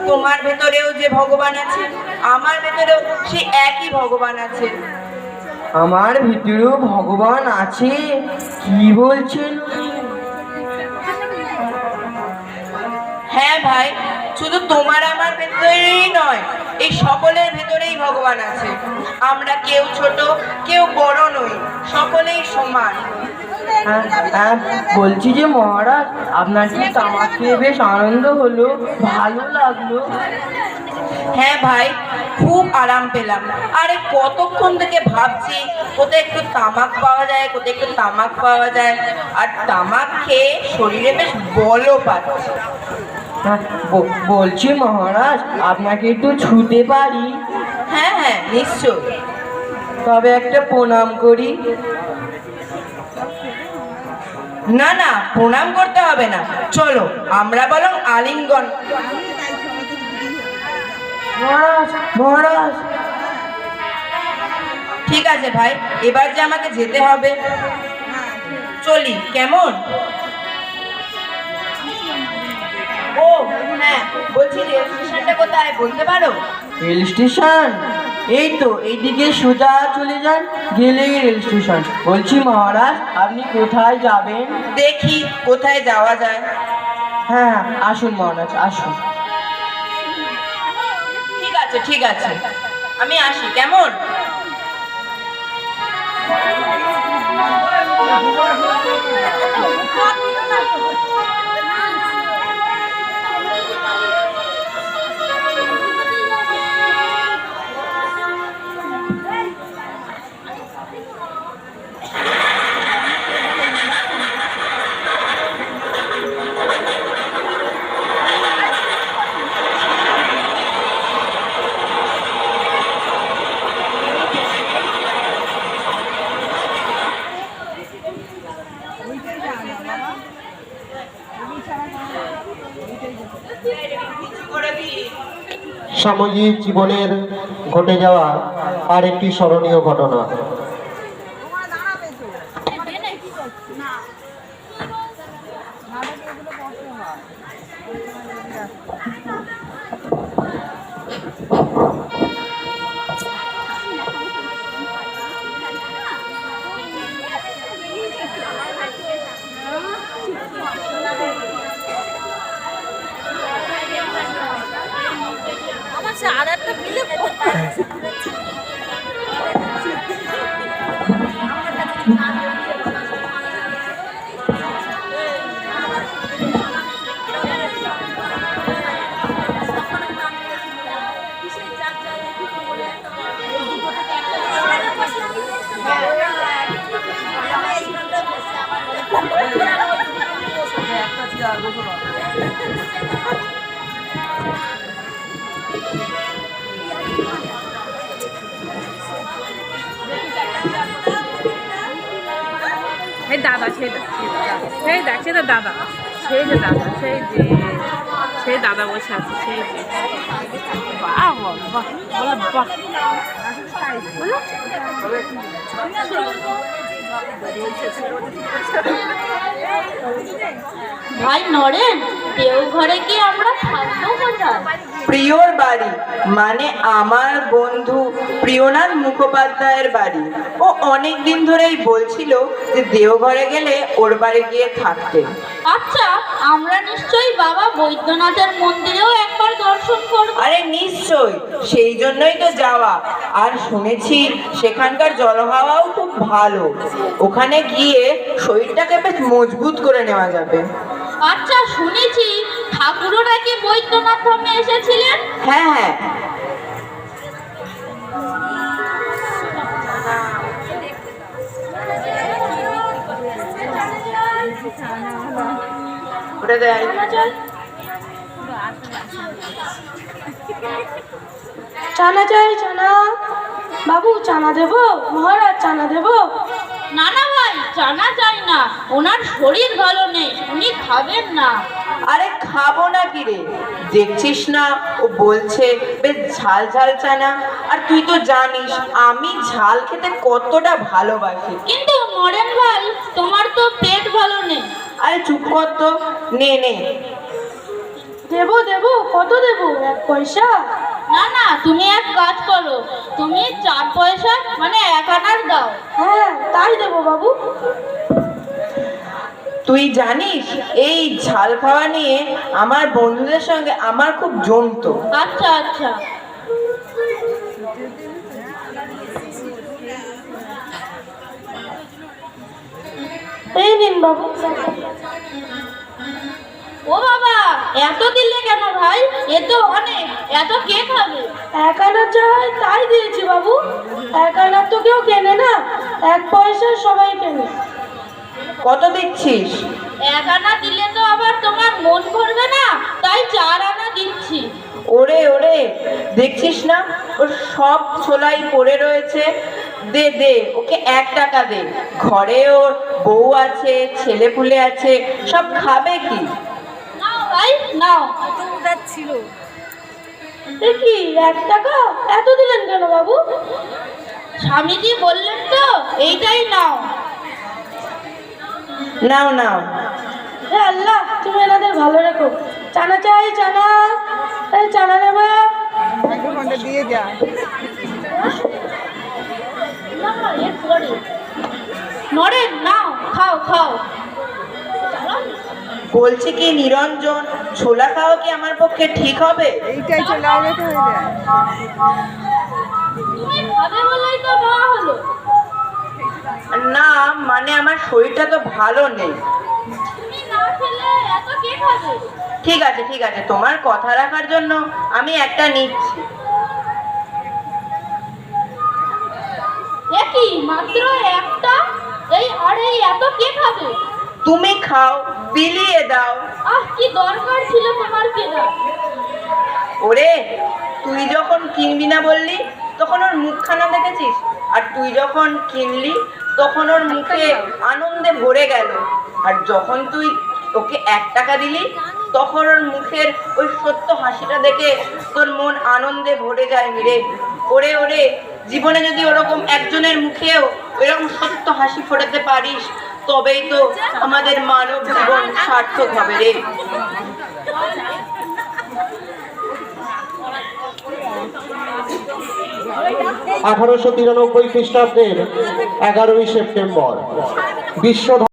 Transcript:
তোমার ভেতরেও যে ভগবান আছে, আমার ভেতরেও সে একই ভগবান আছে। আমার ভিতরেও ভগবান আছে? কি বলছেন? হ্যাঁ ভাই, শুধু তোমার আমার ভেতরেই নয়, এই সকলের ভেতরেই ভগবান আছে। আমরা কেউ ছোট কেউ বড় নই, সকলেই সমান। হ্যাঁ, বলছি যে মহারাজ, আপনার কি তামাক খেয়ে বেশ আনন্দ হলো, ভালো লাগলো? হ্যাঁ ভাই, খুব আরাম পেলাম। আরে কতক্ষণ থেকে ভাবছি কোথায় একটু তামাক পাওয়া যায়, কোথায় একটু তামাক পাওয়া যায়। আর তামাক খেয়ে শরীরে বেশ বলও পাচ্ছে। হ্যাঁ, বলছি মহারাজ, আপনাকে একটু ছুতে পারি? হ্যাঁ হ্যাঁ, নিশ্চয়। তবে একটা প্রণাম করি। না না, প্রণাম করতে হবে না, চলো আমরা বরং আলিঙ্গন। মহারাজ, মহারাজ। ঠিক আছে ভাই, এবার যে আমাকে যেতে হবে, চলি কেমন? ও হ্যাঁ, বলছি রেল স্টেশনটা কোথায় বলতে পারো? রেল স্টেশন এই তো, এইদিকে সোজা চলে যান, গেলেই রেল স্টেশন। বলছি মহারাজ, আপনি কোথায় যাবেন? দেখি কোথায় যাওয়া যায়। হ্যাঁ হ্যাঁ, আসুন মহারাজ, আসুন। ঠিক আছে ঠিক আছে, আমি আসি কেমন? সাময়িক জীবনের ঘটে যাওয়া আর একটি স্মরণীয় ঘটনা। আর একটা মিলে এই দাদা, সেই দেখ, সে তো দাদা, সেই যে দাদা, সেই দাদা বসে আছে, সেই যে বাহ বাহ, বলে বাহ। ভাই নরেন, দেওঘরে কি আমরা থাকবো কোথায়? প্রিয়র বাড়ি, মানে আমার বন্ধু প্রিয়নাথ মুখোপাধ্যায়ের বাড়ি। ও অনেক দিন ধরেই বলছিল যে দেওঘরে গেলে ওর বাড়ি গিয়ে থাকতে। আচ্ছা, আমরা নিশ্চয়ই বাবা বৈদ্যনাথের মন্দিরেও একবার দর্শন করব। আরে নিশ্চয়, সেই জন্যই তো যাওয়া। আর শুনেছি সেখানকার জলহাওয়াও খুব ভালো, ওখানে গিয়ে শরীরটাকে বেশ মজবুত করে নেওয়া যাবে। আচ্ছা, শুনেছি ঠাকুরও নাকি বৈদ্যনাথ ধামে এসেছিলেন। হ্যাঁ হ্যাঁ, ওটা দেয়। চানা চাই, চানা। বাবু চানা দেবো? মহারাজ চানা দেবো? না না ভাই, জানা যায় না, ওনার শরীর ভালো নেই, উনি খাবেন না। আরে খাবো না কি রে, দেখছিস না ও বলছে বেশ ঝাল ঝাল চানা। আর তুই তো জানিস আমি ঝাল খেতে কতটা ভালোবাসি। কিন্তু নরেন ভাই, তোমার তো পেট ভালো নেই। আরে চুপ কর তো, নে নে। দেবো দেবো, কত দেবো, 1 পয়সা? না না, তুমি এক কাজ করো, তুমি 4 পয়সা মানে 1 আনার দাও। হ্যাঁ তাই দেবো বাবু। তুই জানিস এই ঝাল খাওয়া নিয়ে আমার বন্ধুদের সঙ্গে আমার খুব জমতো। আচ্ছা আচ্ছা। এই নিন বাবু। ও বাবা, এত দিলে কেন ভাই? এ তো অনেক, এত কে খাবে? 1 আনার যা হয় তাই দিয়েছি বাবু। 1 আনার তো কেউ কেনে না, 1 পয়সা সবাই কেনে। কত দিচ্ছিস? 1 আনা দিলে তো আবার তোমার মন ভরবে না, তাই 4 আনা দিচ্ছি। ওরে ওরে, দেখছিস না ওর সব ছোলাই পড়ে রয়েছে। দে দে, ওকে 1 টাকা দে। ঘরে ওর বউ আছে, ছেলে পুলে আছে, সব খাবে কি? নাও ভাই নাও। এ কি 1 টাকা? এত দিলেন কেন বাবু? স্বামীজি বললেন তো, এইটাই নাও। নাও নাও। হে আল্লাহ, তুমি এনাদের ভালো রেখো। চানা চাই, চানা। এই চানা নেবে? না এরপরে নরেন নাও, খাও খাও। বলছি কি নিরঞ্জন, ছোলা খাওয়া কি আমার পক্ষে ঠিক হবে? তুমি খাবে বলেই তো দেওয়া হলো। না মানে আমার শরীরটা তো ভালো নেই। তুমি না খেলে এত কে খাবে? ঠিক আছে ঠিক আছে, তোমার কথা রাখার জন্য আমি একটা নিচ্ছি। এ কি মাত্র একটা? এই এত কে খাবে? তুমি খাও, বিলিয়ে দাও। আহ, কি দরকার ছিল তোমার কেনা? ওরে, তুই যখন কিনবি না বললি তখন ওর মুখখানা দেখেছিস, আর তুই যখন কিনলি তখন ওর মুখে আনন্দে ভরে গেল, আর যখন তুই ওকে 1 টাকা দিলি তখন ওর মুখের ওই সত্য হাসিটা দেখে তোর মন আনন্দে ভরে যায় রে। ওরে ওরে, জীবনে যদি ওরকম একজনের মুখেও ওইরকম সত্য হাসি ফোটাতে পারিস, তবেই তো আমাদের মানব জীবন সার্থক হবে রে। 1893 খ্রিস্টাব্দের 11ই সেপ্টেম্বর বিশ্ব